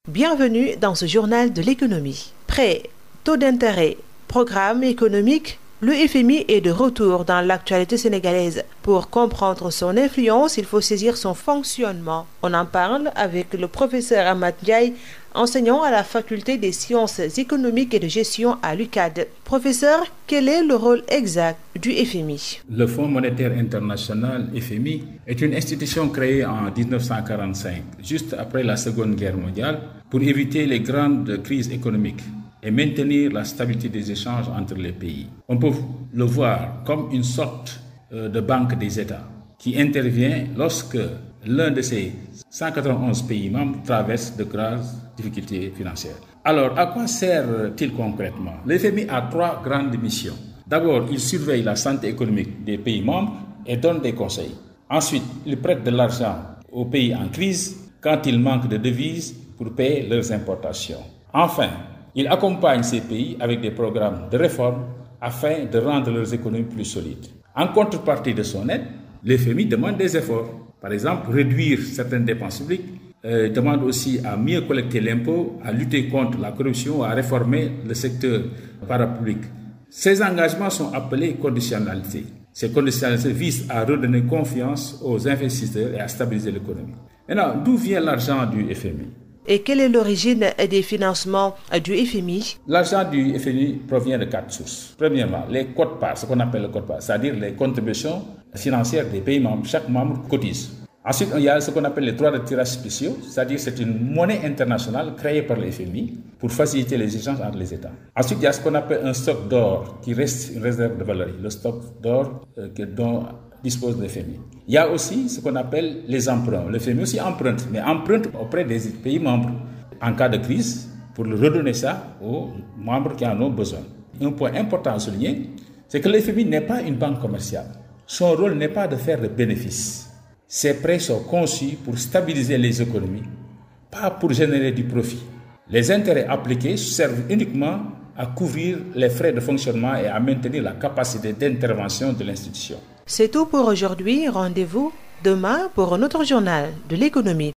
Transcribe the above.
Bienvenue dans ce journal de l'économie. Prêts, taux d'intérêt, programme économique, le FMI est de retour dans l'actualité sénégalaise. Pour comprendre son influence, il faut saisir son fonctionnement. On en parle avec le professeur Amath Ndiaye, enseignant à la faculté des sciences économiques et de gestion à l'UCAD. Professeur, quel est le rôle exact du FMI? Le Fonds monétaire international, FMI, est une institution créée en 1945, juste après la Seconde Guerre mondiale, pour éviter les grandes crises économiques et maintenir la stabilité des échanges entre les pays. On peut le voir comme une sorte de banque des États qui intervient lorsque l'un de ces 191 pays membres traverse de graves difficultés financières. Alors, à quoi sert-il concrètement? Le FMI a trois grandes missions. D'abord, il surveille la santé économique des pays membres et donne des conseils. Ensuite, il prête de l'argent aux pays en crise quand ils manquent de devises pour payer leurs importations. Enfin, il accompagne ces pays avec des programmes de réforme afin de rendre leurs économies plus solides. En contrepartie de son aide, le FMI demande des efforts. Par exemple, réduire certaines dépenses publiques, demande aussi à mieux collecter l'impôt, à lutter contre la corruption, à réformer le secteur parapublic. Ces engagements sont appelés conditionnalités. Ces conditionnalités visent à redonner confiance aux investisseurs et à stabiliser l'économie. Maintenant, d'où vient l'argent du FMI? Et quelle est l'origine des financements du FMI? L'argent du FMI provient de 4 sources. Premièrement, les quotes-parts, ce qu'on appelle le quote-part, c'est-à-dire les contributions financières des pays membres. Chaque membre cotise. Ensuite, il y a ce qu'on appelle les droits de tirage spéciaux, c'est-à-dire c'est une monnaie internationale créée par le FMI pour faciliter les échanges entre les États. Ensuite, il y a ce qu'on appelle un stock d'or qui reste une réserve de valeur, le stock d'or dont dispose le FMI. Il y a aussi ce qu'on appelle les emprunts. Le FMI aussi emprunte, mais emprunte auprès des pays membres en cas de crise pour redonner ça aux membres qui en ont besoin. Un point important à souligner, c'est que le FMI n'est pas une banque commerciale. Son rôle n'est pas de faire de bénéfices. Ces prêts sont conçus pour stabiliser les économies, pas pour générer du profit. Les intérêts appliqués servent uniquement à couvrir les frais de fonctionnement et à maintenir la capacité d'intervention de l'institution. C'est tout pour aujourd'hui. Rendez-vous demain pour un autre journal de l'économie.